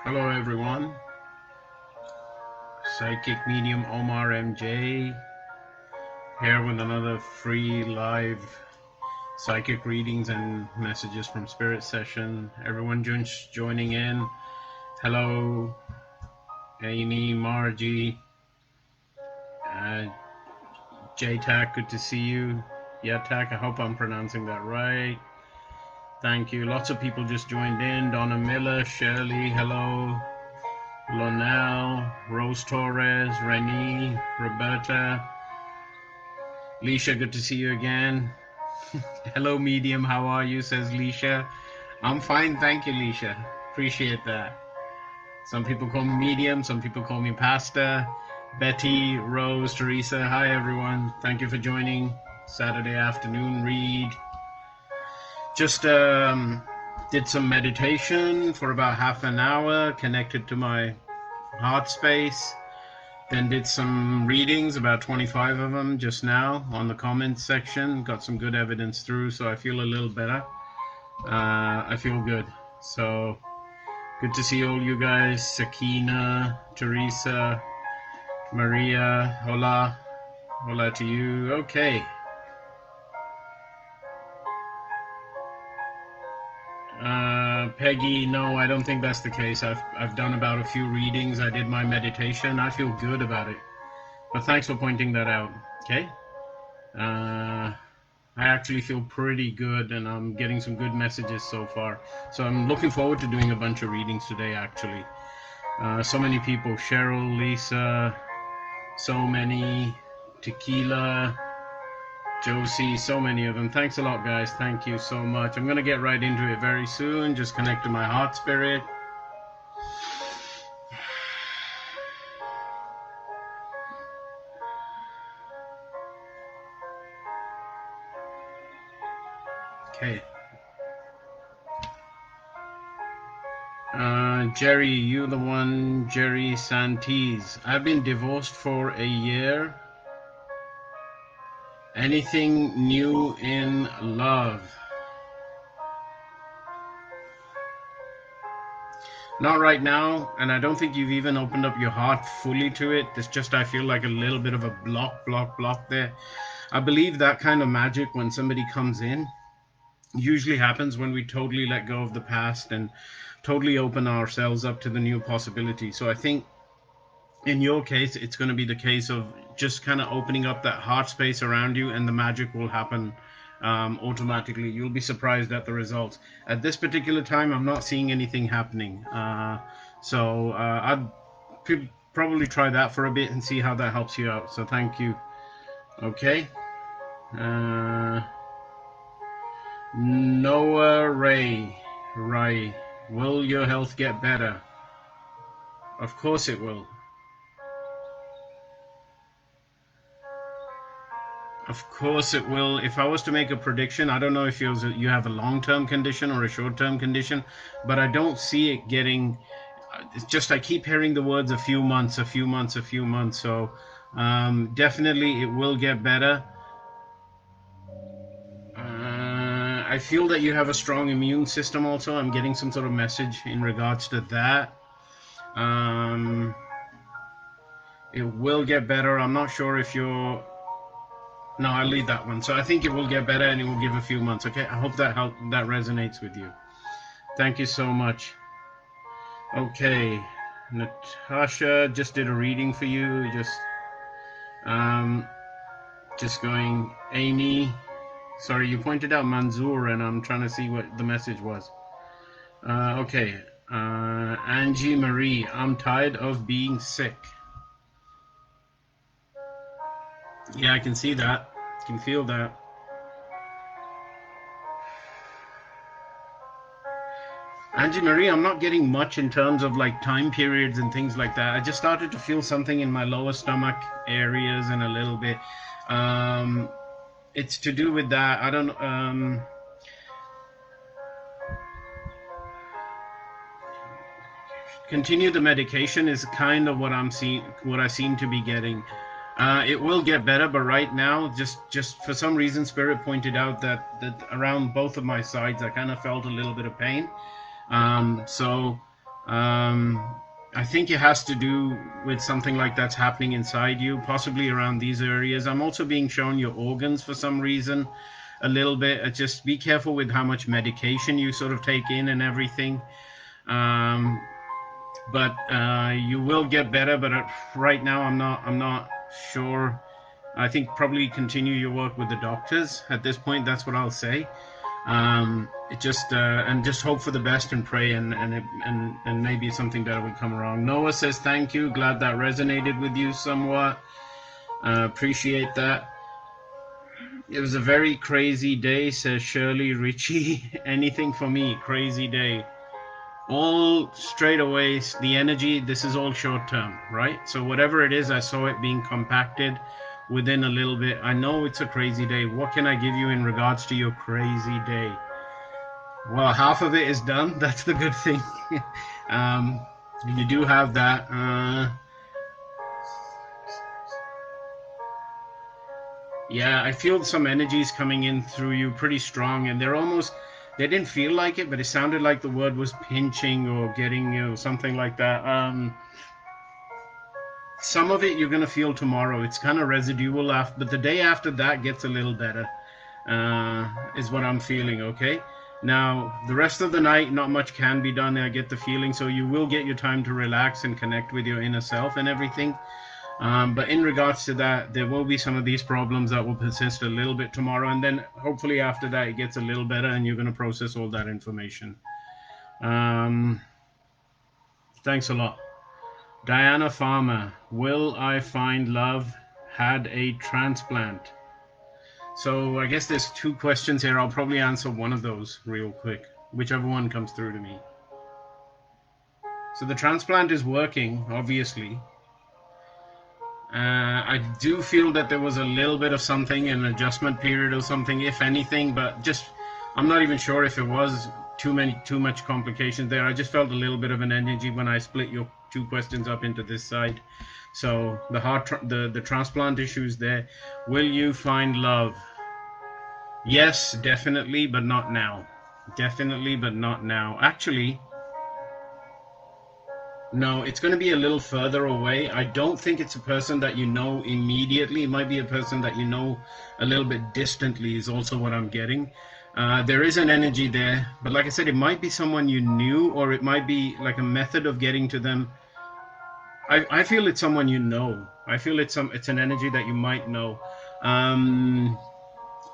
Hello everyone, Psychic Medium Omar MJ here with another free live psychic readings and messages from Spirit session. Everyone joining in. Hello Amy, Margie, uh, JTAC, good to see you. Yatak, I hope I'm pronouncing that right. Thank you. Lots of people just joined in. Donna Miller, Shirley, hello. Lonel, Rose Torres, Renee, Roberta, Leisha, good to see you again. Hello, medium, how are you? Says Leisha. I'm fine, thank you, Leisha. Appreciate that. Some people call me medium, some people call me pastor. Betty, Rose, Teresa, hi everyone. Thank you for joining. Saturday afternoon read. Just did some meditation for about half an hour, connected to my heart space. Then did some readings, about 25 of them just now on the comments section. Got some good evidence through, so I feel a little better. I feel good. So good to see all you guys. Sakina, Teresa, Maria, hola. Hola to you. Okay. Peggy, no, I don't think that's the case. I've done about a few readings. I did my meditation. I feel good about it. But thanks for pointing that out. Okay. I actually feel pretty good, and I'm getting some good messages so far. So I'm looking forward to doing a bunch of readings today, actually. So many people. Cheryl, Lisa, so many. Tequila, Josie, so many of them. Thanks a lot, guys. Thank you so much. I'm going to get right into it very soon. Just connect to my heart spirit. Okay. Jerry, you the one, Jerry Santiz. I've been divorced for a year. Anything new in love? Not right now, and I don't think you've even opened up your heart fully to it. It's just I feel like a little bit of a block there. I believe that kind of magic when somebody comes in usually happens when we totally let go of the past and totally open ourselves up to the new possibility. So I think in your case, it's going to be the case of just kind of opening up that heart space around you, and the magic will happen automatically. You'll be surprised at the results. At this particular time, I'm not seeing anything happening. So I'd probably try that for a bit and see how that helps you out. So thank you. Okay. Noah Ray. Will your health get better? Of course it will. Of course it will. If I was to make a prediction, I don't know if you have a long-term condition or a short-term condition, but I don't see it getting. It's just I keep hearing the words a few months. So definitely it will get better. I feel that you have a strong immune system also. I'm getting some sort of message in regards to that. It will get better. I'm not sure if you're. No, I'll leave that one. So I think it will get better, and it will give a few months. Okay, I hope that resonates with you. Thank you so much. Okay, Natasha just did a reading for you. Just going. Amy, sorry, you pointed out Manzoor, and I'm trying to see what the message was. Okay, Angie Marie, I'm tired of being sick. Yeah, I can see that. I can feel that. Angie Marie, I'm not getting much in terms of like time periods and things like that. I just started to feel something in my lower stomach areas and a little bit. It's to do with that. I don't. Continue the medication is kind of what I seem to be getting. It will get better, but right now, just for some reason, Spirit pointed out that around both of my sides, I kind of felt a little bit of pain. So I think it has to do with something like that's happening inside you, possibly around these areas. I'm also being shown your organs for some reason a little bit. Just be careful with how much medication you sort of take in and everything. Um, but you will get better. But right now, I'm not sure. I think probably continue your work with the doctors at this point. That's what I'll say. It just and just hope for the best and pray, and maybe something better will come around. Noah says thank you. Glad that resonated with you somewhat. Appreciate that. It was a very crazy day, says Shirley Ritchie. Anything for me, crazy day. All straight away, the energy, this is all short term, right? So whatever it is, I saw it being compacted within a little bit. I know it's a crazy day. What can I give you in regards to your crazy day? Well, half of it is done. That's the good thing. um, you do have that. Yeah, I feel some energies coming in through you pretty strong, and they didn't feel like it, but it sounded like the word was pinching or getting you, something like that. Some of it you're going to feel tomorrow. It's kind of residual, but the day after that gets a little better, is what I'm feeling, okay? Now, the rest of the night, not much can be done. I get the feeling, so you will get your time to relax and connect with your inner self and everything. But in regards to that, there will be some of these problems that will persist a little bit tomorrow, and then hopefully after that it gets a little better and you're going to process all that information. Thanks a lot. Diana Farmer, will I find love? Had a transplant. So I guess there's two questions here. I'll probably answer one of those real quick, whichever one comes through to me. So the transplant is working, obviously. I do feel that there was a little bit of something, an adjustment period or something, if anything, but just I'm not even sure if it was too much complications there. I just felt a little bit of an energy when I split your two questions up into this side. So the transplant issues there. Will you find love? Yes, definitely, but not now. Definitely, but not now. Actually, no, it's going to be a little further away. I don't think it's a person that you know immediately. It might be a person that you know a little bit distantly, is also what I'm getting. There is an energy there, but like I said, it might be someone you knew, or it might be like a method of getting to them. I feel it's someone you know. I feel it's an energy that you might know.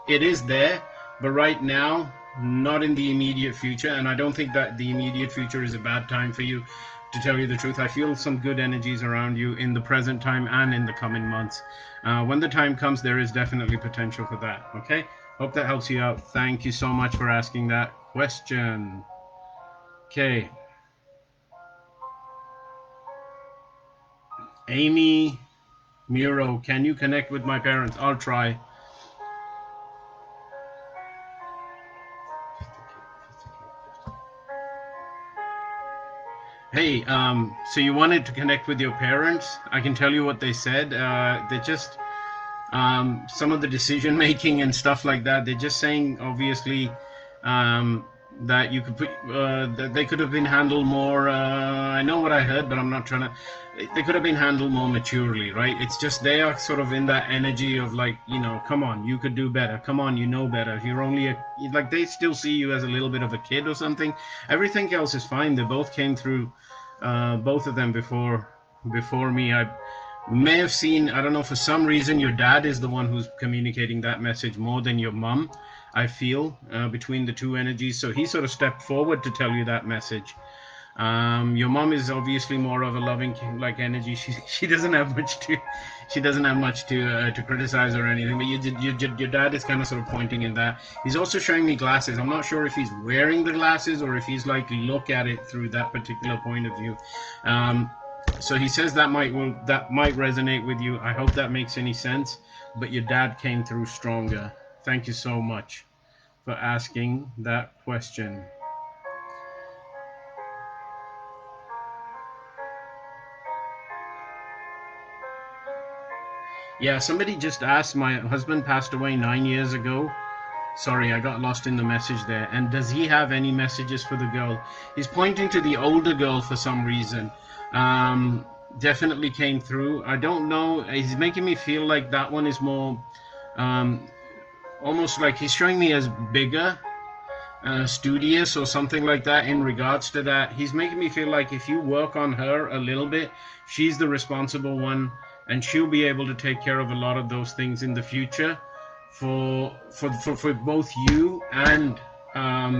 It is there, but right now, not in the immediate future. And I don't think that the immediate future is a bad time for you, to tell you the truth. I feel some good energies around you in the present time and in the coming months. When the time comes, there is definitely potential for that. Okay? Hope that helps you out. Thank you so much for asking that question. Okay. Amy Muro, can you connect with my parents? I'll try. Hey, so you wanted to connect with your parents? I can tell you what they said. They just some of the decision making and stuff like that. They're just saying, obviously, that you could put that they could have been handled more. I know what I heard, but I'm not trying to. They could have been handled more maturely, right? It's just they are sort of in that energy of like, come on, you could do better. Come on, you know better. You're only like they still see you as a little bit of a kid or something. Everything else is fine. They both came through, both of them before me. I may have seen, I don't know, for some reason your dad is the one who's communicating that message more than your mum, I feel, between the two energies. So he sort of stepped forward to tell you that message. Your mom is obviously more of a loving like energy. She doesn't have much to criticize or anything. But your dad is kind of sort of pointing in that. He's also showing me glasses. I'm not sure if he's wearing the glasses or if he's like look at it through that particular point of view. So he says that might resonate with you. I hope that makes any sense. But your dad came through stronger. Thank you so much for asking that question. Yeah, somebody just asked. My husband passed away 9 years ago. Sorry, I got lost in the message there. And does he have any messages for the girl? He's pointing to the older girl for some reason. Definitely came through. I don't know. He's making me feel like that one is more, um, almost like he's showing me as bigger, studious or something like that in regards to that. He's making me feel like if you work on her a little bit, she's the responsible one, and she'll be able to take care of a lot of those things in the future for both you and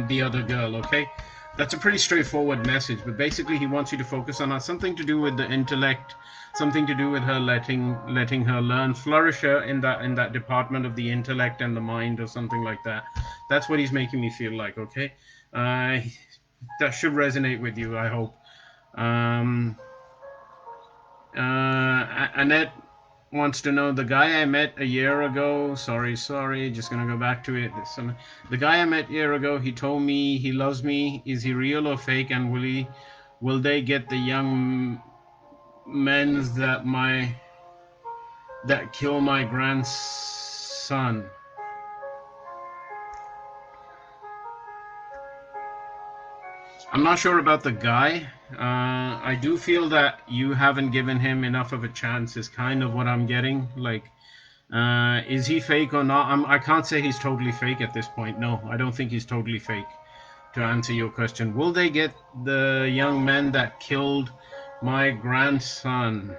the other girl. Okay, that's a pretty straightforward message, but basically he wants you to focus on something to do with the intellect, something to do with her letting her learn, flourish her in that department of the intellect and the mind or something like that. That's what he's making me feel like. Okay, that should resonate with you, I hope. Annette wants to know, the guy I met a year ago, sorry, just gonna go back to it. The guy I met a year ago, he told me he loves me. Is he real or fake? And will they get the young men that kill my grandson? I'm not sure about the guy. I do feel that you haven't given him enough of a chance, is kind of what I'm getting. Like, is he fake or not? I can't say he's totally fake at this point. No, I don't think he's totally fake, to answer your question. Will they get the young men that killed my grandson?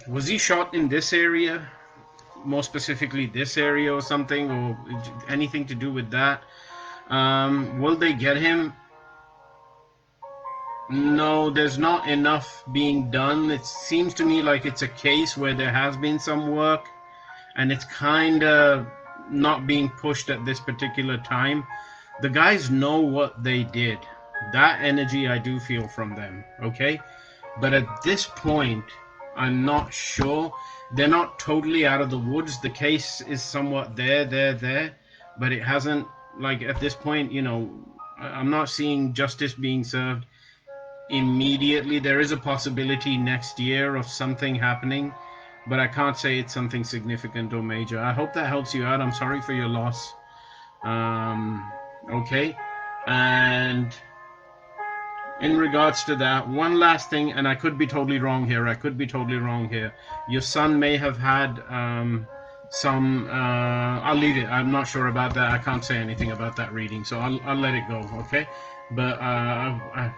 Was he shot in this area? More specifically this area or something, or anything to do with that? Will they get him? No, there's not enough being done. It seems to me like it's a case where there has been some work and it's kind of not being pushed at this particular time. The guys know what they did. That energy I do feel from them, okay? But at this point, I'm not sure. They're not totally out of the woods. The case is somewhat there, but it hasn't, like, at this point, I'm not seeing justice being served immediately. There is a possibility next year of something happening, but I can't say it's something significant or major. I hope that helps you out. I'm sorry for your loss. Okay, and in regards to that, one last thing, and I could be totally wrong here. Your son may have had some. I'll leave it. I'm not sure about that. I can't say anything about that reading, so I'll let it go. Okay, but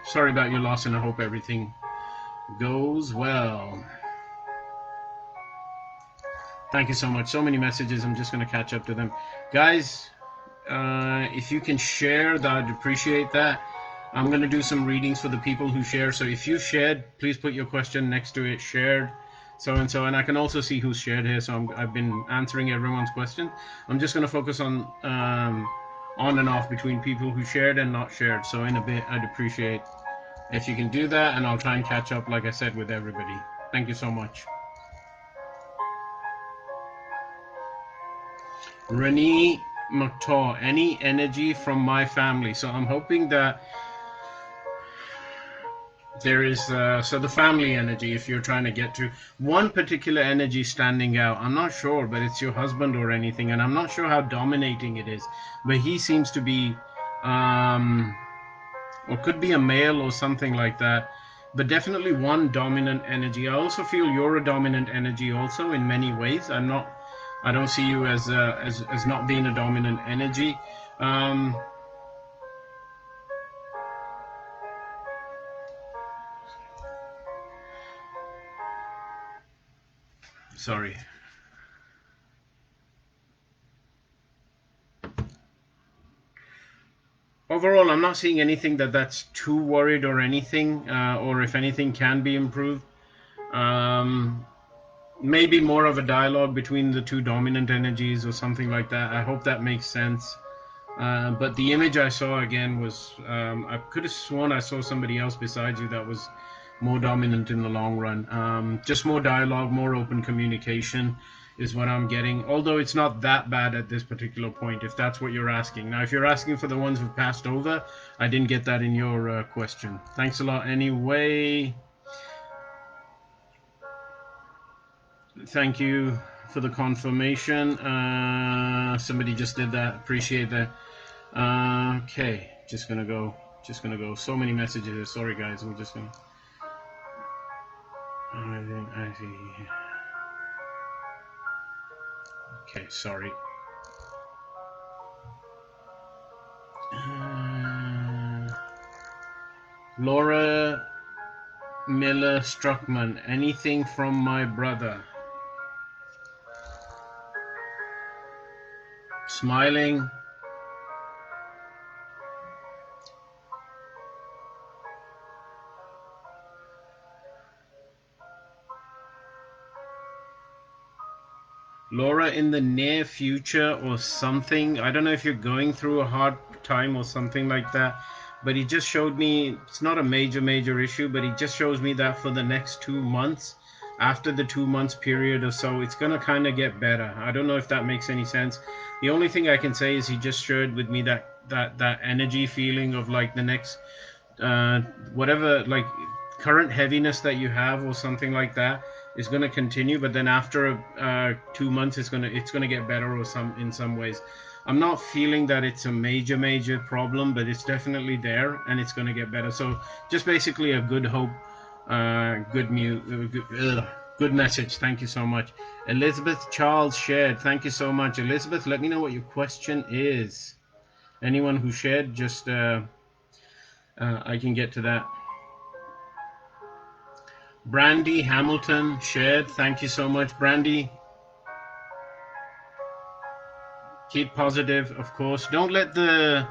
sorry about your loss, and I hope everything goes well. Thank you so much. So many messages. I'm just going to catch up to them, guys. If you can share, I'd appreciate that. I'm going to do some readings for the people who share. So if you shared, please put your question next to it, shared, so and so. And I can also see who's shared here. So I've been answering everyone's question. I'm just going to focus on and off between people who shared and not shared. So in a bit, I'd appreciate if you can do that. And I'll try and catch up, like I said, with everybody. Thank you so much. Renee McTaw, any energy from my family? So I'm hoping that there is so the family energy, if you're trying to get to one particular energy standing out. I'm not sure, but it's your husband or anything, and I'm not sure how dominating it is, but he seems to be or could be a male or something like that, but definitely one dominant energy. I also feel you're a dominant energy also in many ways. I don't see you as not being a dominant energy. Sorry. Overall, I'm not seeing anything that's too worried or anything, or if anything can be improved. Maybe more of a dialogue between the two dominant energies or something like that. I hope that makes sense. But the image I saw again was, I could have sworn I saw somebody else besides you that was more dominant in the long run. Just more dialogue, more open communication is what I'm getting. Although it's not that bad at this particular point, if that's what you're asking. Now, if you're asking for the ones who've passed over, I didn't get that in your question. Thanks a lot anyway. Thank you for the confirmation. Somebody just did that. Appreciate that. Okay, just gonna go. So many messages. Sorry, guys. We're just gonna. I see. Okay, sorry. Laura Miller Struckman. Anything from my brother? Smiling. Laura, in the near future or something, I don't know if you're going through a hard time or something like that, but he just showed me, it's not a major issue, but he just shows me that for the next 2 months, after the 2 months period or so, it's going to kind of get better. I don't know if that makes any sense. The only thing I can say is he just shared with me that energy feeling of like the next whatever, like current heaviness that you have or something like that is going to continue, but then after 2 months it's gonna get better or in some ways. I'm not feeling that it's a major problem, but it's definitely there and it's going to get better. So just basically a good hope, good message. Thank you so much. Elizabeth Charles shared. Thank you so much, Elizabeth. Let me know what your question is. Anyone who shared, just I can get to that. Brandy Hamilton shared. Thank you so much, Brandy. Keep positive, of course. Don't let the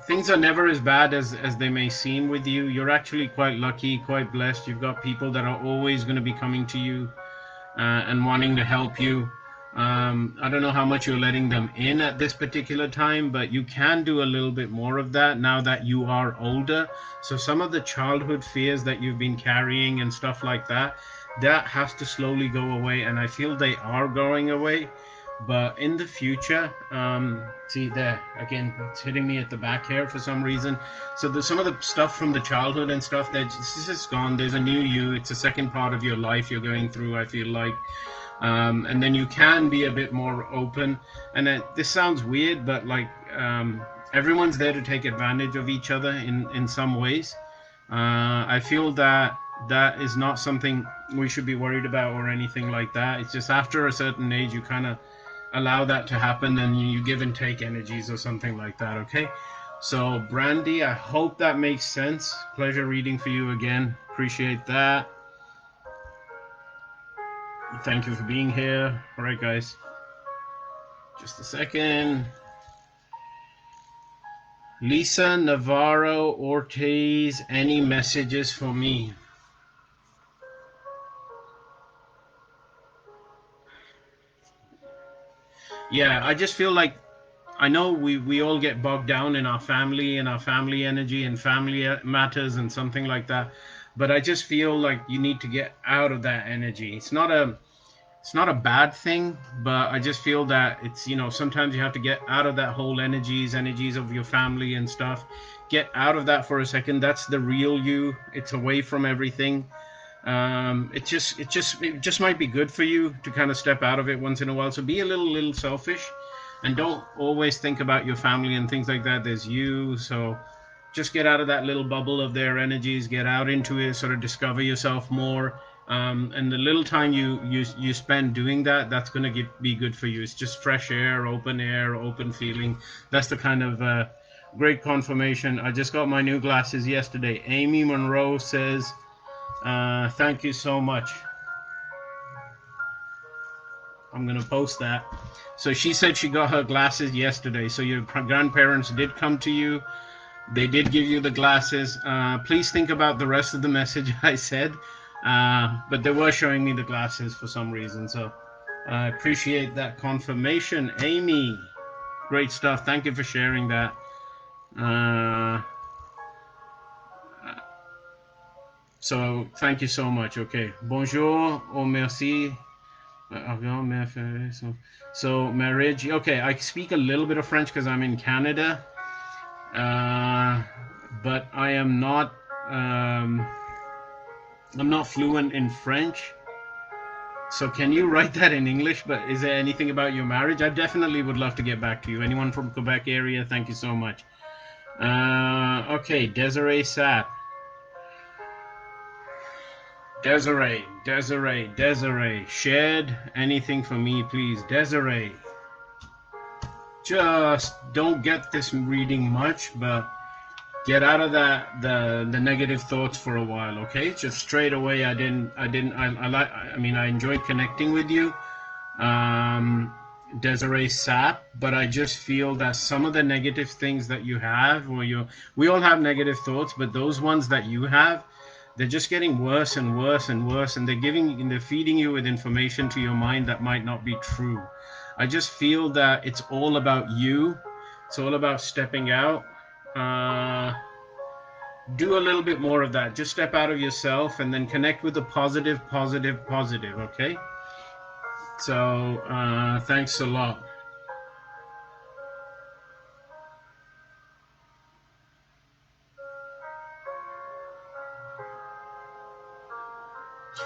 things are never as bad as they may seem with you. You're actually quite lucky, quite blessed. You've got people that are always going to be coming to you and wanting to help you. I don't know how much you're letting them in at this particular time, but you can do a little bit more of that now that you are older. So some of the childhood fears that you've been carrying and stuff like that, that has to slowly go away. And I feel they are going away. But in the future, see there, again, it's hitting me at the back here for some reason. So there's some of the stuff from the childhood and stuff that this is gone. There's a new you. It's a second part of your life you're going through, I feel like. And then you can be a bit more open. And this sounds weird, but like everyone's there to take advantage of each other in some ways. I feel that that is not something we should be worried about or anything like that. It's just after a certain age, you kind of allow that to happen and you give and take energies or something like that. Okay. So Brandy, I hope that makes sense. Pleasure reading for you again. Appreciate that. Thank you for being here. All right, guys. Just a second. Lisa Navarro Ortiz, any messages for me? Yeah, I just feel like I know we all get bogged down in our family and our family energy and family matters and something like that. But I just feel like you need to get out of that energy. It's not a bad thing, but I just feel that it's, sometimes you have to get out of that whole energies of your family and stuff. Get out of that for a second. That's the real you. It's away from everything. It just might be good for you to kind of step out of it once in a while. So be a little selfish, and don't always think about your family and things like that. There's you. So just get out of that little bubble of their energies. Get out into it. Sort of discover yourself more. And the little time you spend doing that, that's going to be good for you. It's just fresh air, open feeling. That's the kind of great confirmation. I just got my new glasses yesterday. Amy Monroe says, thank you so much. I'm going to post that. So she said she got her glasses yesterday. So your grandparents did come to you. They did give you the glasses. Please think about the rest of the message I said. But they were showing me the glasses for some reason. So I appreciate that confirmation. Amy, great stuff. Thank you for sharing that. So thank you so much. Okay. Bonjour ou merci. So marriage. Okay, I speak a little bit of French because I'm in Canada. But I am not. I'm not fluent in French. So can you write that in English? But is there anything about your marriage? I definitely would love to get back to you. Anyone from Quebec area? Thank you so much. Okay, Desiree Sapp. Desiree. Shared anything for me, please. Desiree. Just don't get this reading much, but get out of the negative thoughts for a while, okay? Just straight away. I enjoyed connecting with you, Desiree Sapp, but I just feel that some of the negative things that you have, we all have negative thoughts, but those ones that you have, they're just getting worse and worse and worse, and they're feeding you with information to your mind that might not be true. I just feel that it's all about you. It's all about stepping out. Do a little bit more of that. Just step out of yourself and then connect with the positive, okay? So thanks a lot.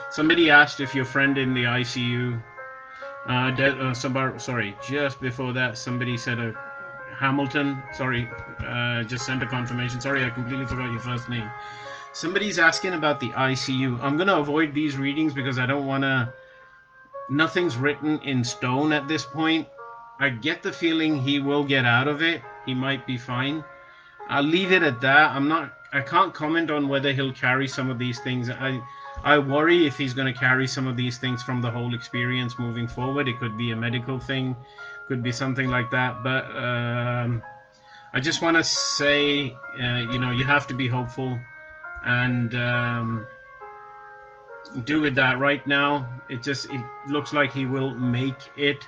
Somebody asked if your friend in the ICU. Just before that, somebody said Hamilton. Just sent a confirmation. Sorry, I completely forgot your first name. Somebody's asking about the ICU. I'm going to avoid these readings because I don't want to. Nothing's written in stone at this point. I get the feeling he will get out of it. He might be fine. I'll leave it at that. I can't comment on whether he'll carry some of these things. I worry if he's going to carry some of these things from the whole experience moving forward. It could be a medical thing, could be something like that. But I just want to say, you have to be hopeful and do with that right now. It looks like he will make it.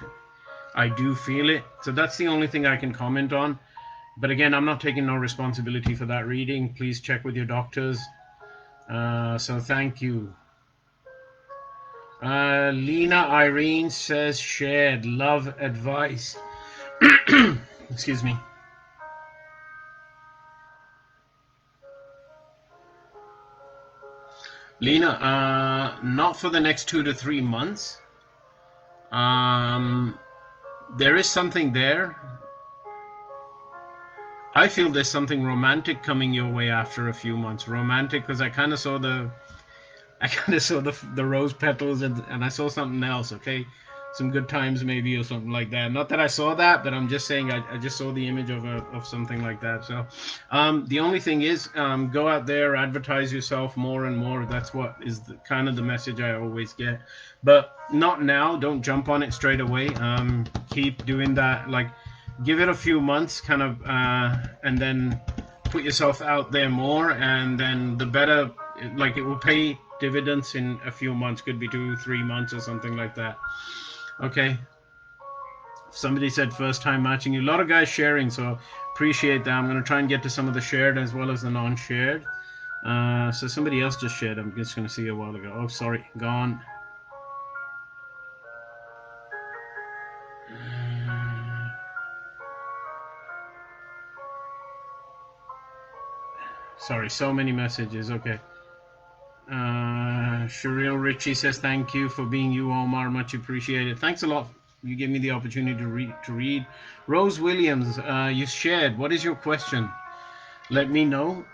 I do feel it. So that's the only thing I can comment on. But again, I'm not taking no responsibility for that reading. Please check with your doctors. So thank you. Lena Irene says shared love advice. Excuse me. Lena, not for the next 2 to 3 months. There is something there. I feel there's something romantic coming your way after a few months. Romantic, because I kind of saw the rose petals and I saw something else. Okay, some good times maybe or something like that. Not that I saw that, but I'm just saying I just saw the image of something like that. So the only thing is go out there, advertise yourself more and more. That's what is kind of the message I always get. But not now. Don't jump on it straight away. Keep doing that. Like, give it a few months, kind of, and then put yourself out there more, and then the better. Like, it will pay dividends in a few months. Could be 2-3 months or something like that. Okay. Somebody said first time matching you. A lot of guys sharing, so appreciate that. I'm going to try and get to some of the shared as well as the non-shared. So somebody else just shared. I'm just going to see a while ago. Oh, sorry, gone. Sorry, so many messages. Okay. Shireel Richie says thank you for being you, Omar. Much appreciated. Thanks a lot. You gave me the opportunity to read. Rose Williams, you shared. What is your question? Let me know.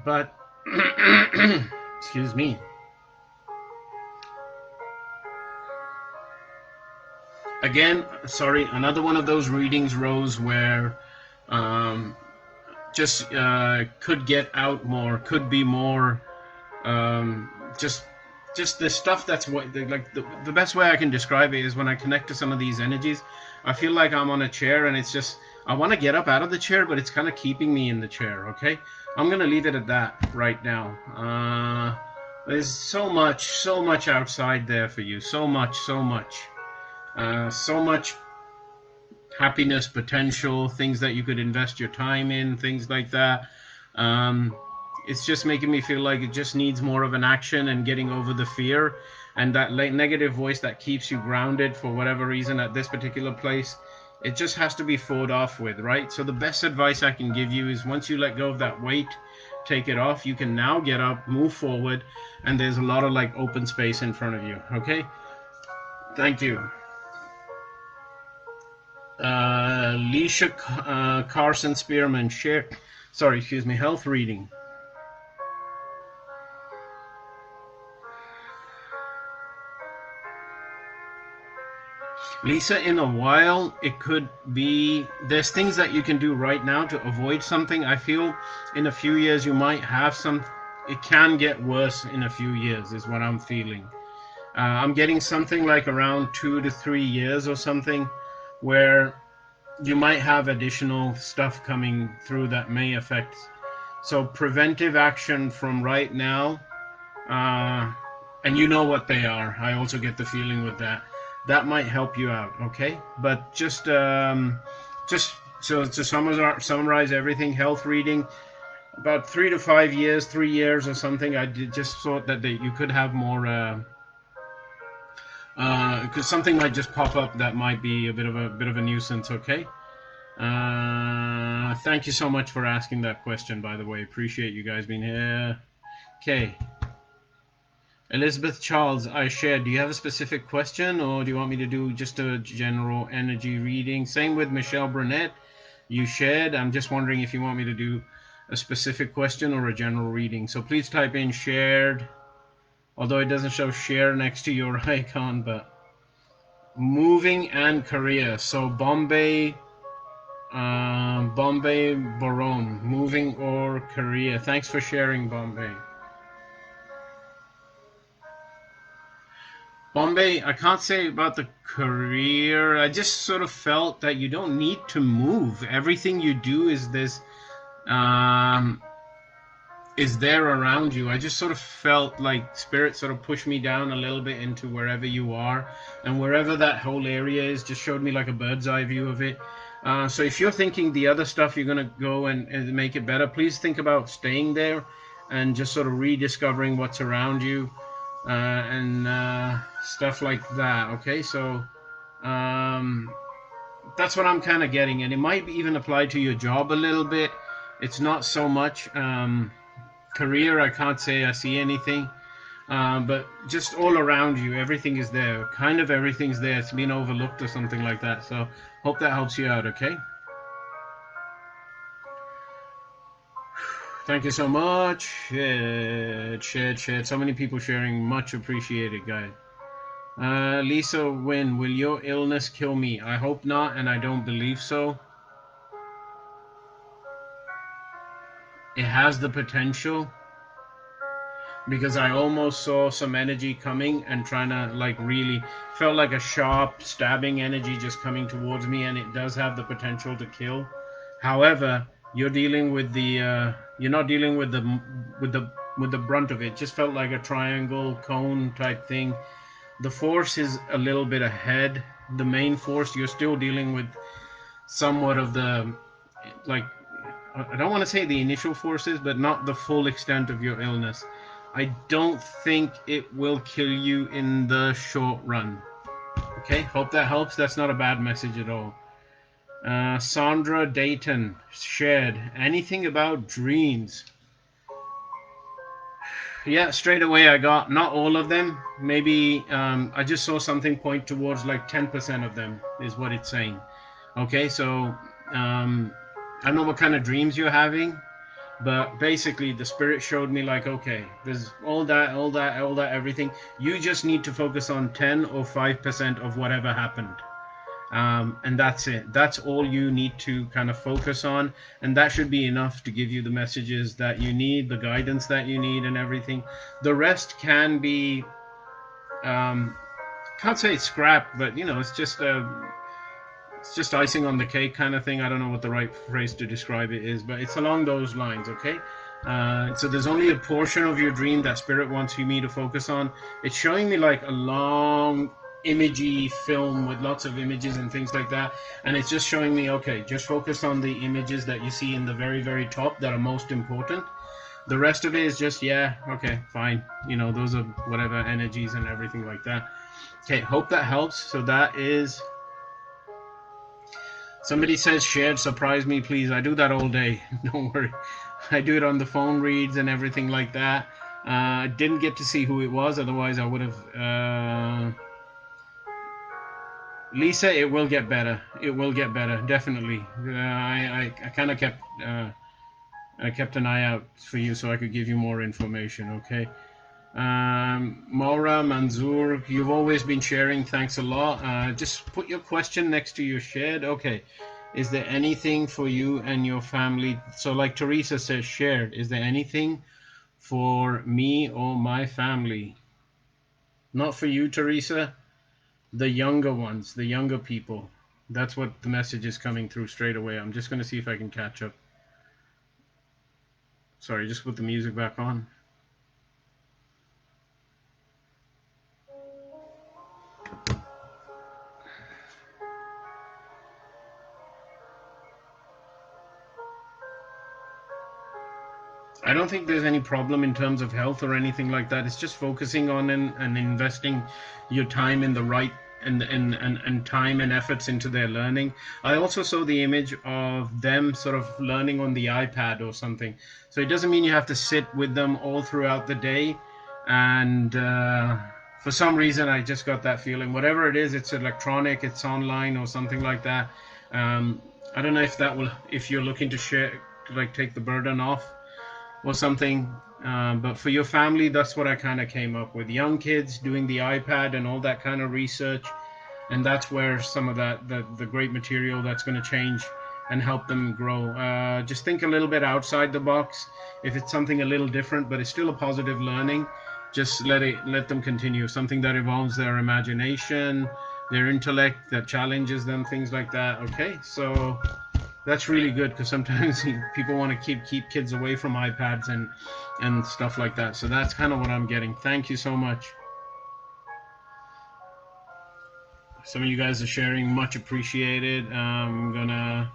But excuse me. Again, sorry. Another one of those readings, Rose, where just could get out more, could be more. Just the stuff that's what the best way I can describe it is when I connect to some of these energies, I feel like I'm on a chair and it's just I want to get up out of the chair, but it's kind of keeping me in the chair. Okay, I'm gonna leave it at that right now. There's so much outside there for you, so much happiness, potential, things that you could invest your time in, things like that. It's just making me feel like it just needs more of an action and getting over the fear and that negative voice that keeps you grounded for whatever reason at this particular place. It just has to be fought off with, right? So the best advice I can give you is once you let go of that weight, take it off, you can now get up, move forward, and there's a lot of like open space in front of you, okay? Thank you. Leisha Carson Spearman, health reading. Lisa, in a while, it could be, there's things that you can do right now to avoid something. I feel in a few years you might have some, it can get worse in a few years, is what I'm feeling. I'm getting something like around 2 to 3 years or something where you might have additional stuff coming through that may affect. So preventive action from right now, and you know what they are. I also get the feeling with that. That might help you out, okay? But just so to summarize everything, health reading, about 3 to 5 years, 3 years or something. I just thought that you could have more, because something might just pop up that might be a bit of a nuisance, okay? Thank you so much for asking that question, by the way. Appreciate you guys being here. Okay. Elizabeth Charles, I shared. Do you have a specific question, or do you want me to do just a general energy reading? Same with Michelle Burnett. You shared. I'm just wondering if you want me to do a specific question or a general reading. So please type in shared, although it doesn't show share next to your icon, but moving and career. So Bombay Baron, moving or career. Thanks for sharing, Bombay. Bombay, I can't say about the career. I just sort of felt that you don't need to move. Everything you do is there around you. I just sort of felt like spirit sort of pushed me down a little bit into wherever you are, and wherever that whole area is, just showed me like a bird's eye view of it. So if you're thinking the other stuff you're gonna go and make it better, please think about staying there and just sort of rediscovering what's around you. And stuff like that. Okay, so that's what I'm kind of getting, and it might even apply to your job a little bit. It's not so much career. I can't say I see anything, but just all around you, everything is there. Kind of everything's there. It's been overlooked or something like that. So hope that helps you out. Okay. Thank you so much. Shared. So many people sharing. Much appreciated, guys. Lisa Wynn, will your illness kill me? I hope not, and I don't believe so. It has the potential, because I almost saw some energy coming and trying to, like, really felt like a sharp stabbing energy just coming towards me, and it does have the potential to kill. However, you're dealing with the you're not dealing with the brunt of it. Just felt like a triangle cone type thing. The force is a little bit ahead. The main force, you're still dealing with somewhat of the, like, I don't want to say the initial forces, but not the full extent of your illness. I don't think it will kill you in the short run. Okay, hope that helps. That's not a bad message at all. Sandra Dayton shared, anything about dreams? Yeah, straight away I got not all of them. Maybe I just saw something point towards like 10% of them is what it's saying. Okay, so I don't know what kind of dreams you're having, but basically the spirit showed me like, okay, there's all that, everything. You just need to focus on 10 or 5% of whatever happened. And that's it. That's all you need to kind of focus on, and that should be enough to give you the messages that you need, the guidance that you need, and everything. The rest can be, can't say it's scrap, but it's just icing on the cake kind of thing. I don't know what the right phrase to describe it is, but it's along those lines. Okay. So there's only a portion of your dream that spirit wants me to focus on. It's showing me like a long imagey film with lots of images and things like that, and it's just showing me, okay, just focus on the images that you see in the very, very top that are most important. The rest of it is just, yeah, okay, fine, those are whatever energies and everything like that. Okay, hope that helps. So that is, somebody says shared, surprise me please. I do that all day. Don't worry, I do it on the phone reads and everything like that. I didn't get to see who it was, otherwise I would have Lisa, it will get better. It will get better, definitely. I kind of kept I kept an eye out for you so I could give you more information. Okay. Maura Manzoor, you've always been sharing. Thanks a lot. Just put your question next to your shared. Okay. Is there anything for you and your family? So, like Teresa says, shared. Is there anything for me or my family? Not for you, Teresa. The younger ones, the younger people. That's what the message is coming through straight away. I'm just going to see if I can catch up. Sorry, just put the music back on. I don't think there's any problem in terms of health or anything like that. It's just focusing on and investing your time in the right and time and efforts into their learning. I also saw the image of them sort of learning on the iPad or something. So it doesn't mean you have to sit with them all throughout the day. And for some reason, I just got that feeling. Whatever it is, it's electronic, it's online or something like that. I don't know if that will, if you're looking to share, to like take the burden off or something. But for your family, that's what I kind of came up with. Young kids doing the iPad and all that kind of research. And that's where some of that, the great material that's going to change and help them grow. Just think a little bit outside the box. If it's something a little different, but it's still a positive learning, just let them continue. Something that involves their imagination, their intellect, that challenges them, things like that. Okay, so that's really good because sometimes people want to keep kids away from iPads and stuff like that. So that's kind of what I'm getting. Thank you so much. Some of you guys are sharing, much appreciated. I'm gonna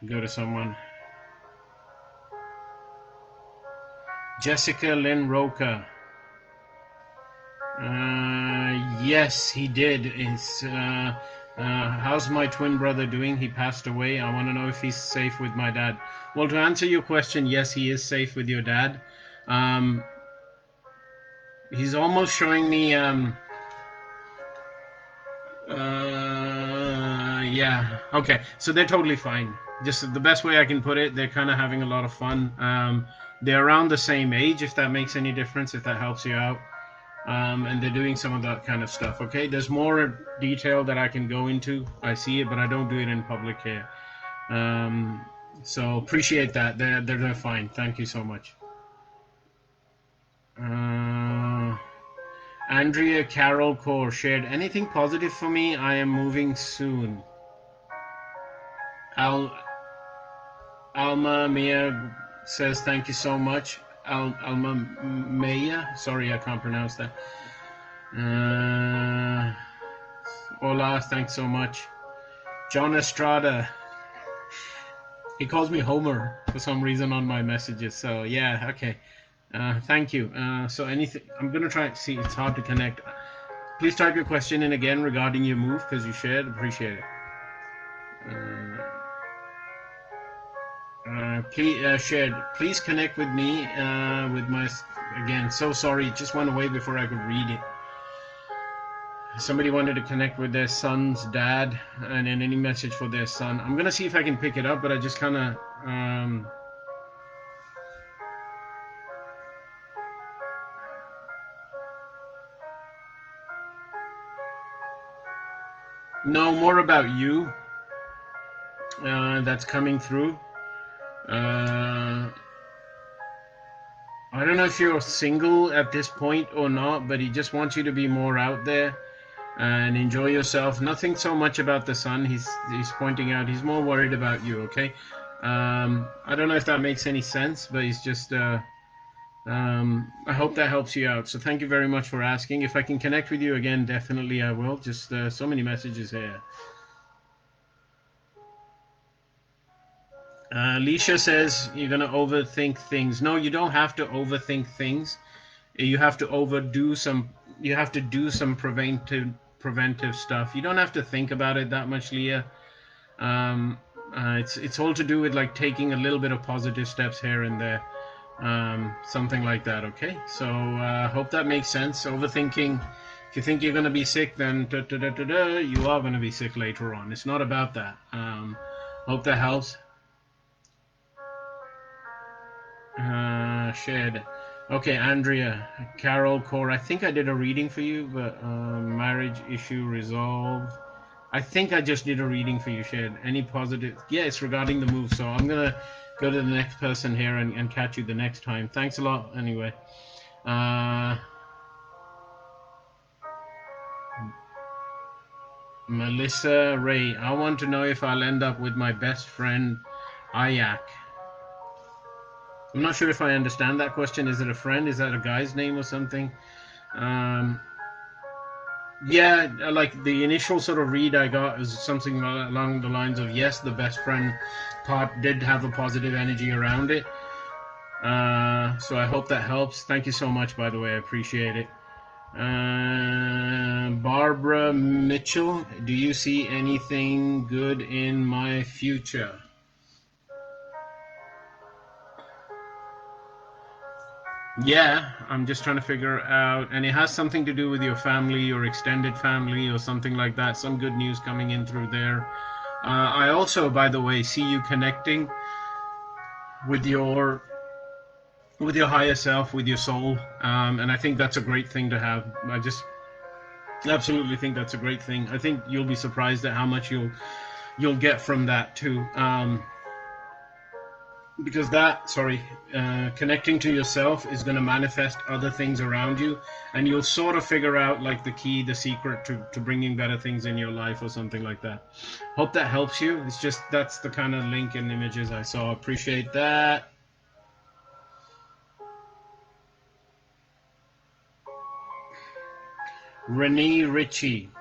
go to someone. Jessica Lynn Roca. Yes, he did. It's how's my twin brother doing? He passed away. I want to know if he's safe with my dad. Well, to answer your question, yes, he is safe with your dad. He's almost showing me. Yeah. Okay. So they're totally fine. Just the best way I can put it, they're kind of having a lot of fun. They're around the same age, if that makes any difference, if that helps you out. And they're doing some of that kind of stuff. Okay, there's more detail that I can go into. I see it, but I don't do it in public here. So appreciate that. They're fine. Thank you so much. Andrea Carol Core shared, anything positive for me? I am moving soon. Alma Mia says thank you so much. Alma Maya, sorry I can't pronounce that. Hola, thanks so much. John Estrada, he calls me Homer for some reason on my messages. So yeah, okay. Thank you. So anything, I'm gonna try. See, it's hard to connect. Please type your question in again regarding your move because you shared. Appreciate it. Please shared. Please connect with me with my. Again, so sorry. It just went away before I could read it. Somebody wanted to connect with their son's dad and then any message for their son. I'm gonna see if I can pick it up, but I just kind of. Know more about you. That's coming through. I don't know if you're single at this point or not, but he just wants you to be more out there and enjoy yourself. Nothing so much about the son. He's pointing out he's more worried about you. Okay. I don't know if that makes any sense, but he's just. I hope that helps you out. So thank you very much for asking. If I can connect with you again, definitely I will. Just so many messages here. Alicia says you're gonna overthink things. No, you don't have to overthink things. You have to overdo some. You have to do some preventive stuff. You don't have to think about it that much, Leah. It's all to do with like taking a little bit of positive steps here and there, something like that. Okay, so hope that makes sense. Overthinking If you think you're going to be sick, then you are going to be sick later on. It's not about that. Hope that helps. Shared. Okay, Andrea, Carol, Core. I think I did a reading for you, but marriage issue resolved. I think I just did a reading for you, Shared. Any positive? Yeah, it's regarding the move. So I'm going to go to the next person here and catch you the next time. Thanks a lot, anyway. Melissa Ray, I want to know if I'll end up with my best friend, Ayak. I'm not sure if I understand that question. Is it a friend? Is that a guy's name or something? Yeah, like the initial sort of read I got is something along the lines of, yes, the best friend part did have a positive energy around it. So I hope that helps. Thank you so much, by the way. I appreciate it. Barbara Mitchell, do you see anything good in my future? Yeah, I'm just trying to figure out, and it has something to do with your family or extended family or something like that. Some good news coming in through there. I also, by the way, see you connecting with your higher self, with your soul, and I think that's a great thing to have. I just absolutely think that's a great thing. I think you'll be surprised at how much you'll get from that too. Because connecting to yourself is going to manifest other things around you, and you'll sort of figure out like the key, the secret to bringing better things in your life or something like that. Hope that helps you. It's just that's the kind of link and images I saw. Appreciate that. Renee Ritchie.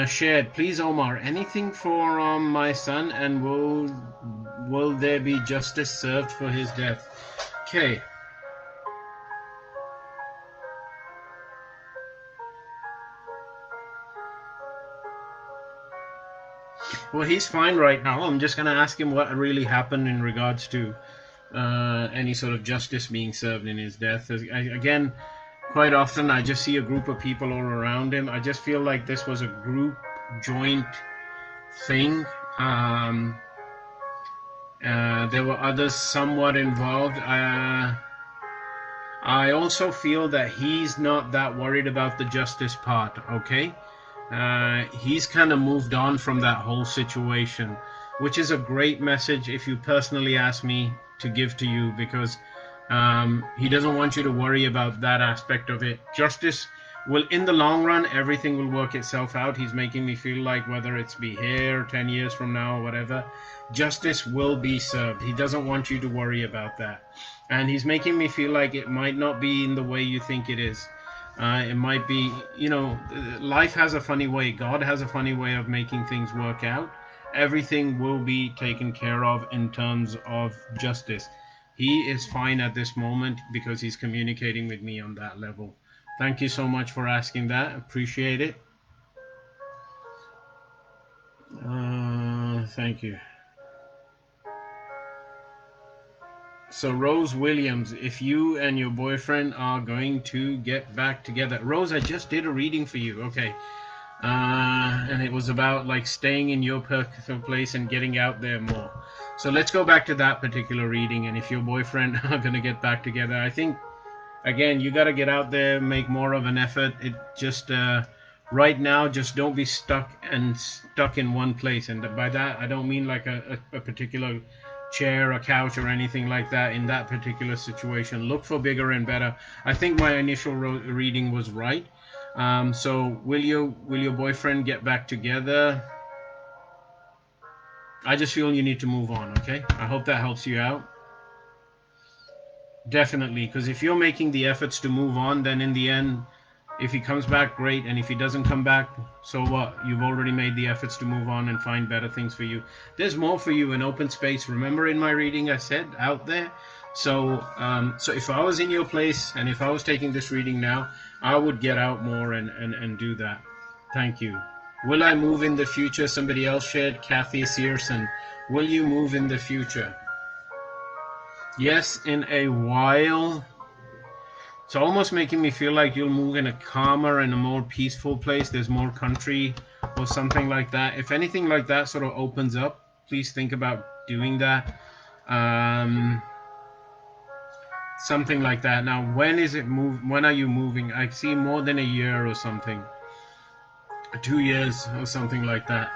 Shared, please, Omar, anything for my son, and will there be justice served for his death? Okay. Well, he's fine right now. I'm just going to ask him what really happened in regards to any sort of justice being served in his death. Again, quite often I just see a group of people all around him. I just feel like this was a group joint thing. There were others somewhat involved. I also feel that he's not that worried about the justice part, okay? He's kind of moved on from that whole situation, which is a great message if you personally ask me to give to you, because he doesn't want you to worry about that aspect of it. Justice will, in the long run, everything will work itself out. He's making me feel like whether it's be here 10 years from now or whatever, justice will be served. He doesn't want you to worry about that. And he's making me feel like it might not be in the way you think it is. It might be, life has a funny way. God has a funny way of making things work out. Everything will be taken care of in terms of justice. He is fine at this moment because he's communicating with me on that level. Thank you so much for asking that. Appreciate it. Thank you. So Rose Williams, if you and your boyfriend are going to get back together. Rose, I just did a reading for you. Okay. And it was about like staying in your perfect place and getting out there more. So let's go back to that particular reading. And if your boyfriend are going to get back together, I think, again, you got to get out there, make more of an effort. It just, right now, just don't be stuck in one place. And by that, I don't mean like a particular chair, a couch, or anything like that in that particular situation. Look for bigger and better. I think my initial reading was right. So will your boyfriend get back together? I just feel you need to move on, okay? I hope that helps you out. Definitely, because if you're making the efforts to move on, then in the end, if he comes back, great. And if he doesn't come back, so what? You've already made the efforts to move on and find better things for you. There's more for you in open space. Remember in my reading I said out there? So if I was in your place and if I was taking this reading now, I would get out more and do that. Thank you. Will I move in the future? Somebody else shared. Kathy Searson. Will you move in the future? Yes, in a while. It's almost making me feel like you'll move in a calmer and a more peaceful place. There's more country or something like that. If anything like that sort of opens up, please think about doing that. Something like that. Now, when is it move? When are you moving? I see more than a year or something. 2 years or something like that.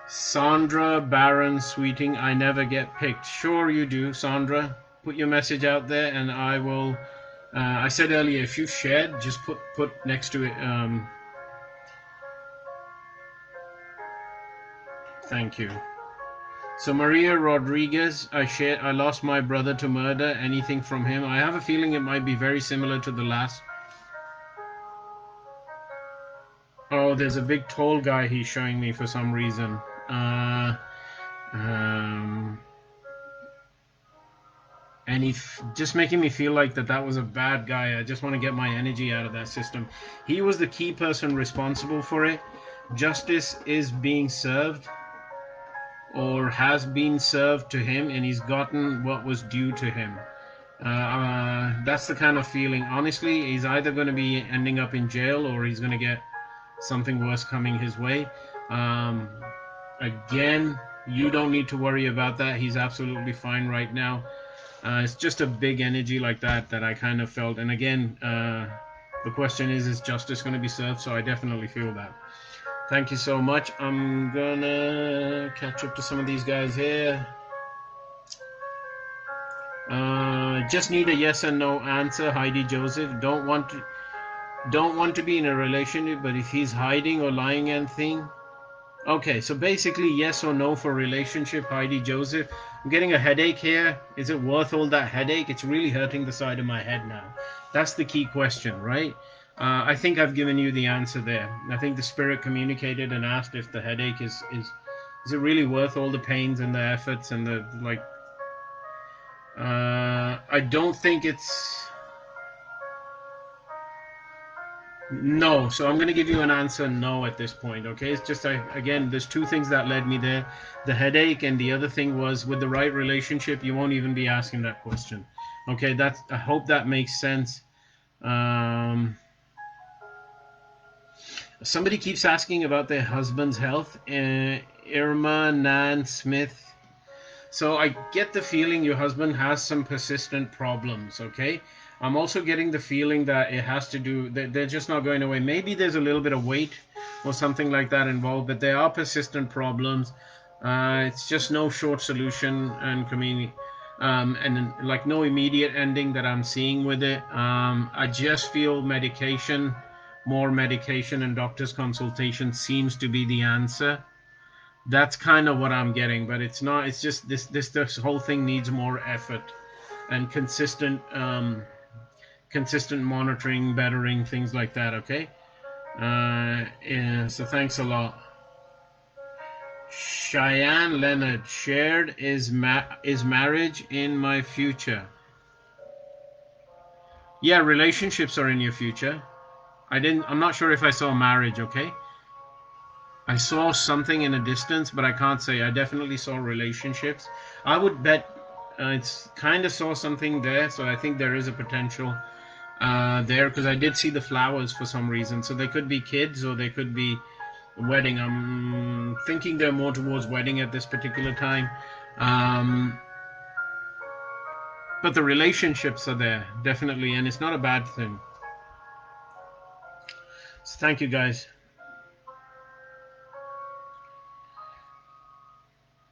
Sandra Barron Sweeting, I never get picked. Sure you do, Sandra. Put your message out there and I will. I said earlier, if you shared, just put next to it. Thank you. So Maria Rodriguez, I lost my brother to murder. Anything from him? I have a feeling it might be very similar to the last. Oh, there's a big tall guy he's showing me for some reason. And he's just making me feel like that was a bad guy. I just want to get my energy out of that system. He was the key person responsible for it. Justice is being served or has been served to him, and he's gotten what was due to him. That's the kind of feeling. Honestly, he's either going to be ending up in jail or he's going to get something worse coming his way. Again, you don't need to worry about that. He's absolutely fine right now. It's just a big energy like that I kind of felt. And again, the question is justice going to be served? So I definitely feel that. Thank you so much. I'm gonna catch up to some of these guys here. Just need a yes or no answer. Heidi Joseph, don't want to be in a relationship, but if he's hiding or lying anything. Okay, so basically yes or no for relationship, Heidi Joseph. I'm getting a headache here. Is it worth all that headache? It's really hurting the side of my head now. That's the key question, right? I think I've given you the answer there. I think the spirit communicated and asked if the headache is it really worth all the pains and the efforts and the like. I don't think it's. No, so I'm going to give you an answer no at this point, okay? It's just, again, there's two things that led me there. The headache, and the other thing was with the right relationship, you won't even be asking that question. Okay, I hope that makes sense. Somebody keeps asking about their husband's health. Irma Nan Smith. So I get the feeling your husband has some persistent problems, okay? I'm also getting the feeling that it has to do, that they're just not going away. Maybe there's a little bit of weight or something like that involved, but there are persistent problems. It's just no short solution and and like no immediate ending that I'm seeing with it. I just feel more medication and doctor's consultation seems to be the answer. That's kind of what I'm getting, but it's not. It's just this whole thing needs more effort and consistent monitoring, bettering, things like that. Okay. Yeah, so thanks a lot. Cheyenne Leonard, shared is marriage in my future. Yeah, relationships are in your future. I'm not sure if I saw marriage. Okay. I saw something in a distance, but I can't say. I definitely saw relationships. I would bet it's kind of saw something there, so I think there is a potential there, because I did see the flowers for some reason. So they could be kids or they could be wedding. I'm thinking they're more towards wedding at this particular time. But the relationships are there, definitely, and it's not a bad thing. So thank you, guys.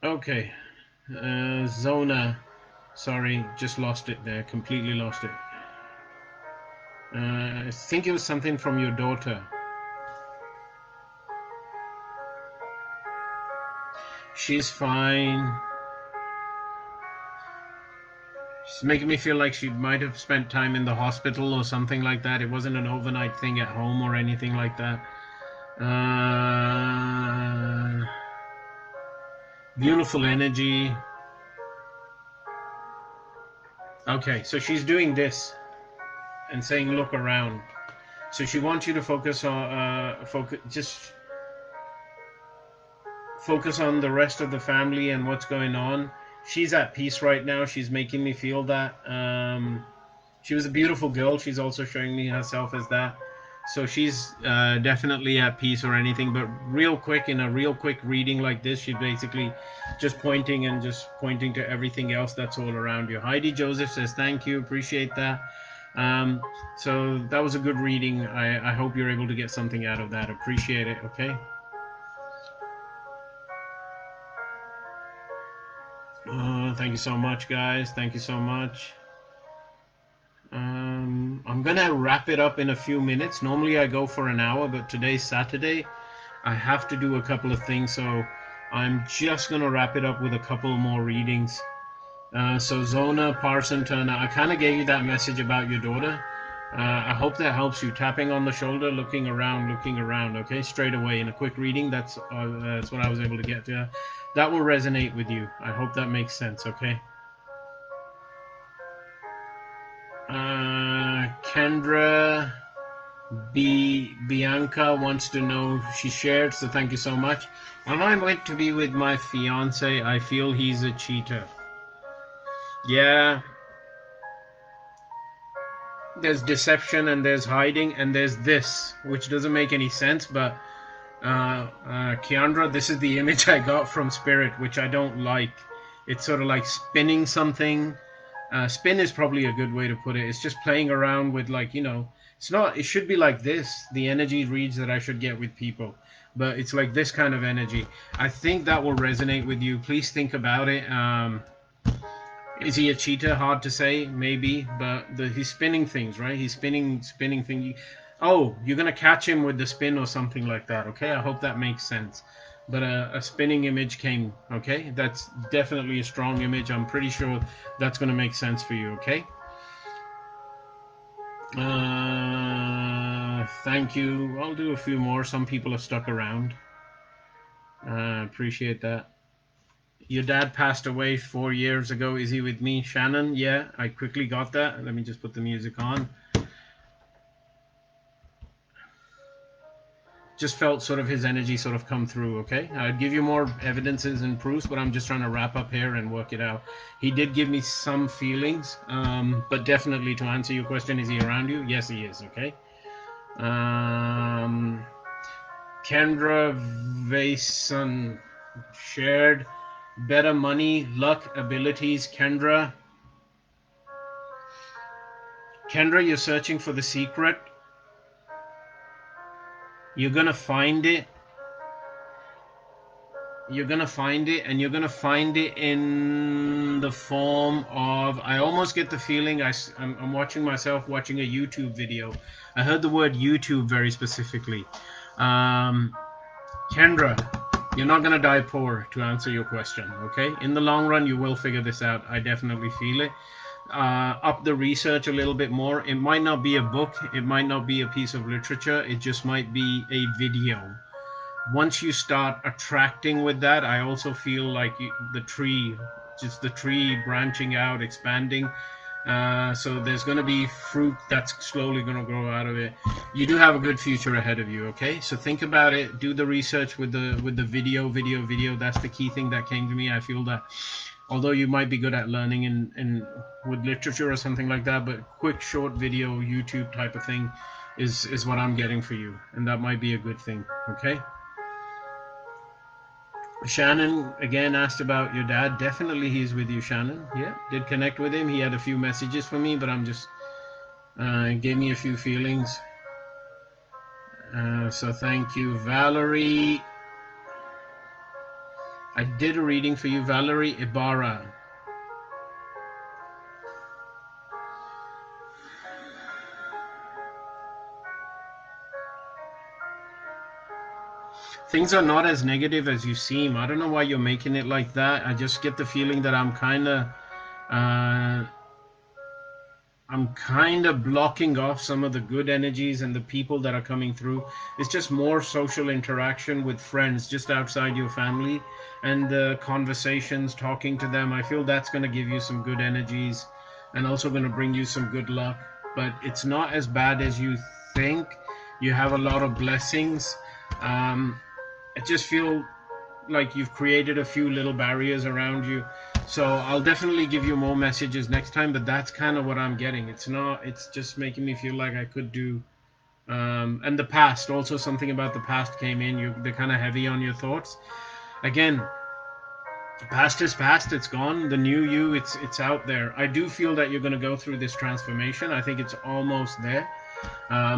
Okay, Zona, sorry, just lost it there, completely lost it. I think it was something from your daughter. She's fine. She's making me feel like she might have spent time in the hospital or something like that. It wasn't an overnight thing at home or anything like that. Beautiful energy. Okay, so she's doing this and saying, look around. So she wants you to focus on focus on the rest of the family and what's going on. She's at peace right now. She's making me feel that. She was a beautiful girl. She's also showing me herself as that. So she's definitely at peace or anything. But real quick, in a real quick reading like this, she's basically just pointing to everything else that's all around you. Heidi Joseph says, thank you. Appreciate that. Um, so that was a good reading. I hope you're able to get something out of that. Appreciate it. Okay. Thank you so much, guys. Thank you so much. I'm gonna wrap it up in a few minutes. Normally I go for an hour, but today's Saturday. I have to do a couple of things, so I'm just gonna wrap it up with a couple more readings. So Zona Parson Turner, I kind of gave you that message about your daughter. I hope that helps you. Tapping on the shoulder, looking around, okay, straight away in a quick reading. That's what I was able to get to. That will resonate with you. I hope that makes sense, okay? Kendra Bianca wants to know, she shared, so thank you so much. When I went to be with my fiance, I feel he's a cheater. Yeah, there's deception and there's hiding and there's this, which doesn't make any sense, but Kiandra, this is the image I got from Spirit, which I don't like. It's sort of like spinning something. Spin is probably a good way to put it. It's just playing around with, like, it's not, it should be like this, the energy reads that I should get with people. But it's like this kind of energy. I think that will resonate with you. Please think about it. Is he a cheater? Hard to say, maybe. But he's spinning things, right? He's spinning things. Oh, you're going to catch him with the spin or something like that, okay? I hope that makes sense. But a spinning image came, okay? That's definitely a strong image. I'm pretty sure that's going to make sense for you, okay? Thank you. I'll do a few more. Some people have stuck around. Appreciate that. Your dad passed away 4 years ago. Is he with me? Shannon? Yeah, I quickly got that. Let me just put the music on. Just felt sort of his energy sort of come through, okay? I'd give you more evidences and proofs, but I'm just trying to wrap up here and work it out. He did give me some feelings, but definitely, to answer your question, is he around you? Yes, he is, okay? Kendra Vason shared better money, luck, abilities. Kendra, you're searching for the secret. You're gonna find it. You're gonna find it, and you're gonna find it in the form of, I almost get the feeling I'm watching myself watching a YouTube video. I heard the word YouTube very specifically. Kendra, you're not gonna die poor, to answer your question, okay? In the long run, you will figure this out. I definitely feel it. Up the research a little bit more. It might not be a book, it might not be a piece of literature, it just might be a video. Once you start attracting with that, I also feel like the tree branching out, expanding. So there's going to be fruit that's slowly going to grow out of it. You do have a good future ahead of you, okay? So think about it. Do the research with the video. That's the key thing that came to me. I feel that although you might be good at learning in with literature or something like that, but quick short video YouTube type of thing is what I'm getting for you, and that might be a good thing, okay? Shannon again asked about your dad. Definitely he's with you, Shannon. Yeah, did connect with him. He had a few messages for me, but I'm just gave me a few feelings. So thank you, Valerie. I did a reading for you, Valerie Ibarra. Things are not as negative as you seem. I don't know why you're making it like that. I just get the feeling that I'm kind of blocking off some of the good energies and the people that are coming through. It's just more social interaction with friends just outside your family, and the conversations, talking to them. I feel that's going to give you some good energies and also going to bring you some good luck. But it's not as bad as you think. You have a lot of blessings. I just feel like you've created a few little barriers around you. So I'll definitely give you more messages next time, but that's kind of what I'm getting. It's just making me feel like I could do. And the past, also something about the past came in. They're kind of heavy on your thoughts. Again, past is past. It's gone. The new you, it's out there. I do feel that you're going to go through this transformation. I think it's almost there.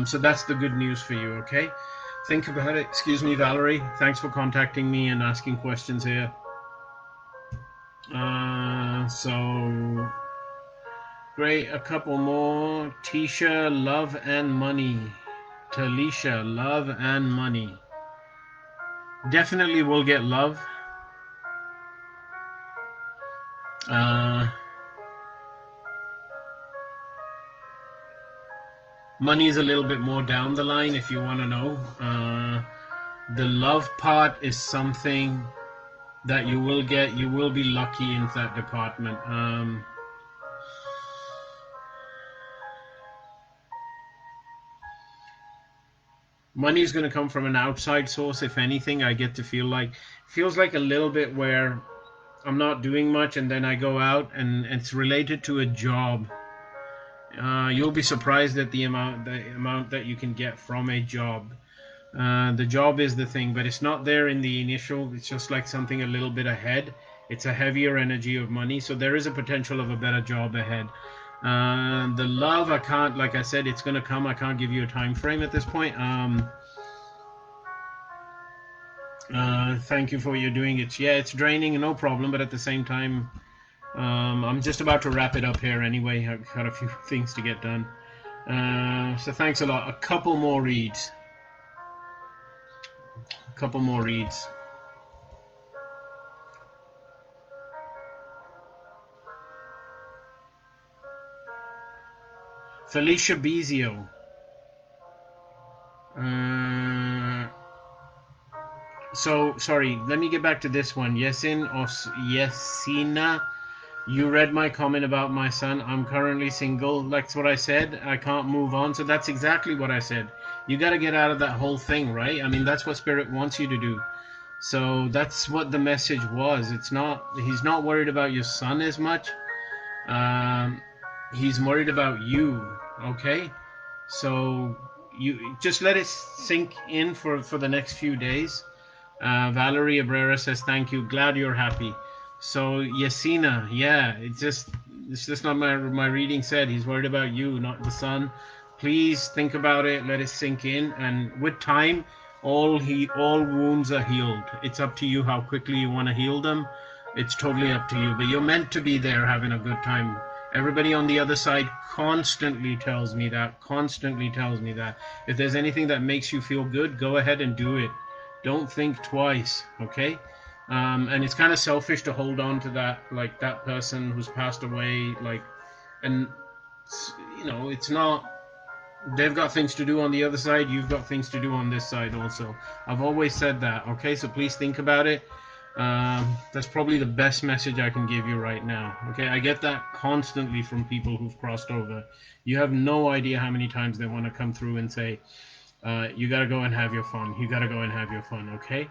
So that's the good news for you. Okay. Think about it. Excuse me, Valerie. Thanks for contacting me and asking questions here. So great. A couple more. Tisha, love and money. Talisha, love and money. Definitely will get love. Money is a little bit more down the line if you want to know. The love part is something that you will get. You will be lucky in that department. Money is going to come from an outside source. If anything, I get to feels like a little bit where I'm not doing much and then I go out and it's related to a job. You'll be surprised at the amount that you can get from a job. The job is the thing, but it's not there in the initial. It's just like something a little bit ahead. It's a heavier energy of money, so there is a potential of a better job ahead. The love, I can't, like I said, it's going to come. I can't give you a time frame at this point. Thank you for your doing it. Yeah, it's draining, no problem, but at the same time, I'm just about to wrap it up here anyway. I've got a few things to get done. So thanks a lot. A couple more reads. Felicia Bezio. So sorry, let me get back to this one. Yesina, you read my comment about my son. I'm currently single. That's what I said. I can't move on. So that's exactly what I said. You got to get out of that whole thing, right? I mean, that's what Spirit wants you to do. So that's what the message was. He's not worried about your son as much. He's worried about you. Okay, so you just let it sink in for the next few days. Valerie Abrera says thank you. Glad you're happy. So Yesina, yeah, it's just not my reading said. He's worried about you, not the son. Please think about it. Let it sink in, and with time, all wounds are healed. It's up to you how quickly you want to heal them. It's totally up to you. But you're meant to be there having a good time. Everybody on the other side constantly tells me that. If there's anything that makes you feel good, go ahead and do it. Don't think twice, okay? And it's kind of selfish to hold on to that person who's passed away, and it's not. They've got things to do on the other side. You've got things to do on this side also. I've always said that, okay? So please think about it. That's probably the best message I can give you right now. Okay, I get that constantly from people who've crossed over. You have no idea how many times they want to come through and say, you got to go and have your fun. Okay?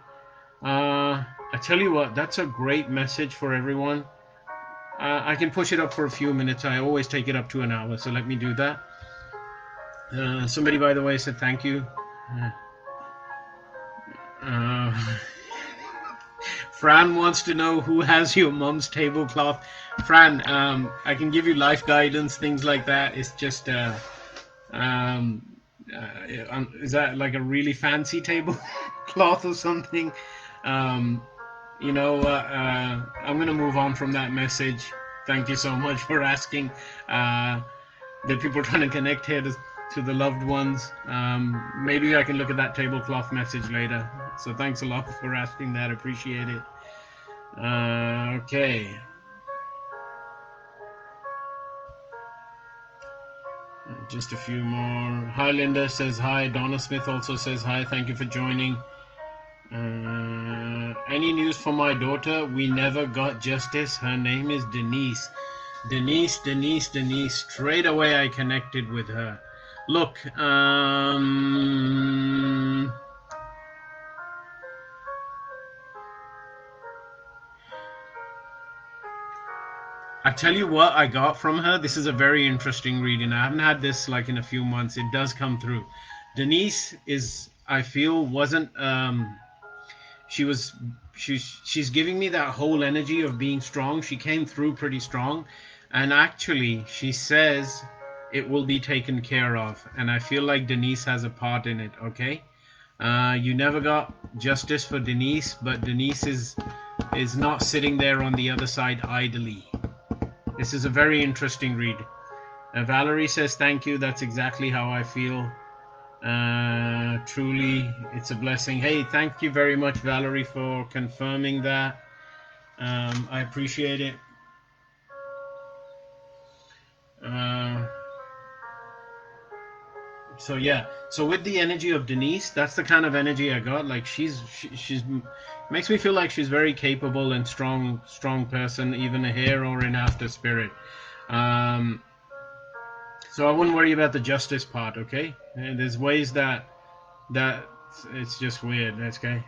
I tell you what, that's a great message for everyone. I can push it up for a few minutes. I always take it up to an hour, so let me do that. Somebody, by the way, said thank you. Fran wants to know who has your mom's tablecloth. Fran, I can give you life guidance, things like that. It's just, is that like a really fancy tablecloth or something? I'm going to move on from that message. Thank you so much for asking. The people trying to connect here to the loved ones. Maybe I can look at that tablecloth message later. So thanks a lot for asking that. Appreciate it. Okay. Just a few more. Hi, Linda says hi. Donna Smith also says hi. Thank you for joining. Any news for my daughter? We never got justice. Her name is Denise. Denise. Straight away I connected with her. Look, I tell you what I got from her. This is a very interesting reading. I haven't had this like in a few months. It does come through. Denise is, I feel, wasn't she was she's giving me that whole energy of being strong. She came through pretty strong, and actually she says it will be taken care of, and I feel like Denise has a part in it. Okay, you never got justice for Denise, but Denise is not sitting there on the other side idly. This is a very interesting read. Valerie says thank you. That's exactly how I feel. Truly, it's a blessing. Hey, thank you very much, Valerie, for confirming that. I appreciate it. So yeah, so with the energy of Denise, that's the kind of energy I got. Like she's makes me feel like she's very capable and strong person, even here or in after spirit. So I wouldn't worry about the justice part, okay? And there's ways that it's just weird. Okay.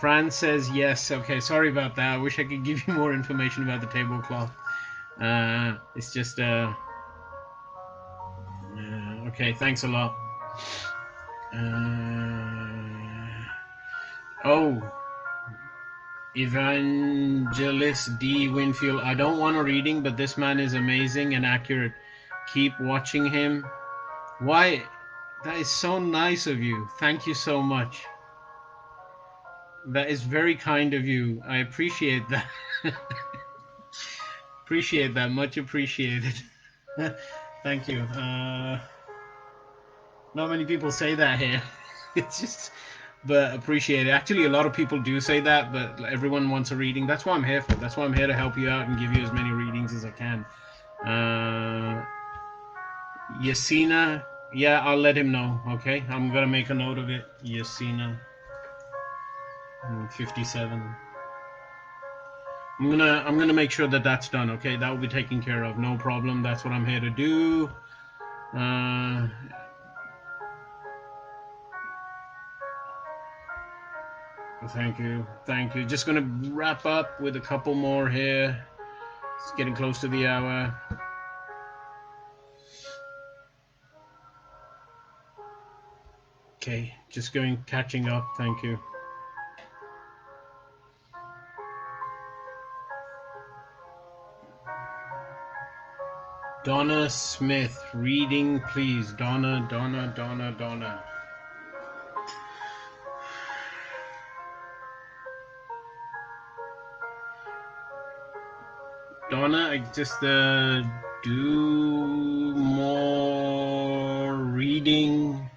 Fran says yes. Okay, sorry about that. I wish I could give you more information about the tablecloth. It's just okay. Thanks a lot. Oh, Evangelist D. Winfield. I don't want a reading, but this man is amazing and accurate. Keep watching him. Why? That is so nice of you. Thank you so much. That is very kind of you. I appreciate that. Appreciate that. Much appreciated. Thank you. Not many people say that here. It's just, but appreciate it. Actually, a lot of people do say that, but everyone wants a reading. That's what I'm here for. That's why I'm here to help you out and give you as many readings as I can. Yasina, yeah, I'll let him know. Okay, I'm gonna make a note of it. Yasina, 57. I'm gonna make sure that that's done. Okay, that will be taken care of. No problem. That's what I'm here to do. Thank you. Just gonna wrap up with a couple more here. It's getting close to the hour. Okay, just catching up. Thank you. Donna Smith, reading please. Donna. Donna, I just do more reading.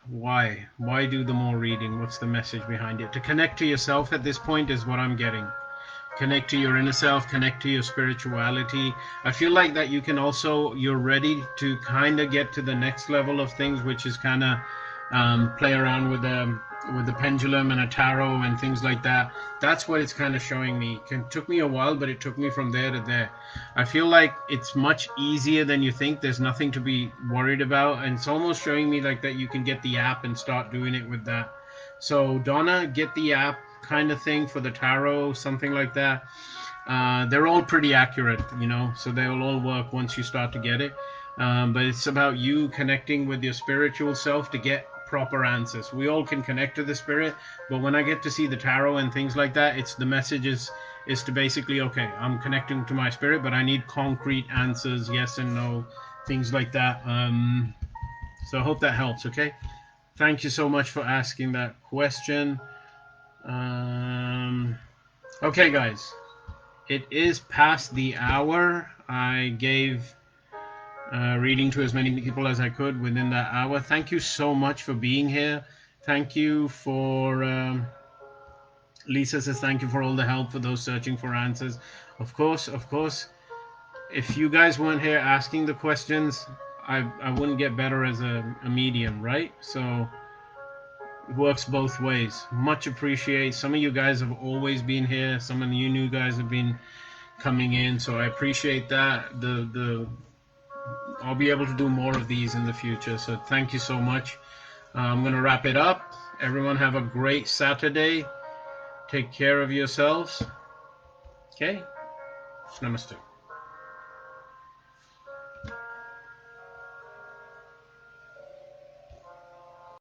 Why? Why do the more reading? What's the message behind it? To connect to yourself at this point is what I'm getting. Connect to your inner self, connect to your spirituality. I feel like that you can also, you're ready to kind of get to the next level of things, which is kind of play around with the pendulum and a tarot and things like that. That's what it's kind of showing me. It took me a while, but it took me from there to there. I feel like it's much easier than you think. There's nothing to be worried about, and it's almost showing me like that you can get the app and start doing it with that. So Donna, get the app kind of thing for the tarot, something like that. They're all pretty accurate, so they'll all work once you start to get it. But it's about you connecting with your spiritual self to get proper answers. We all can connect to the spirit, but when I get to see the tarot and things like that, it's the message is to basically, okay, I'm connecting to my spirit, but I need concrete answers, yes and no, things like that. So I hope that helps. Okay, thank you so much for asking that question. Okay, guys, it is past the hour. I gave reading to as many people as I could within that hour. Thank you so much for being here. Thank you for Lisa says thank you for all the help for those searching for answers. Of course, if you guys weren't here asking the questions, I wouldn't get better as a medium, right? So it works both ways. Much appreciate. Some of you guys have always been here. Some of you new guys have been coming in, so I appreciate that. I'll be able to do more of these in the future, so thank you so much. I'm going to wrap it up. Everyone have a great Saturday. Take care of yourselves. Okay? Namaste.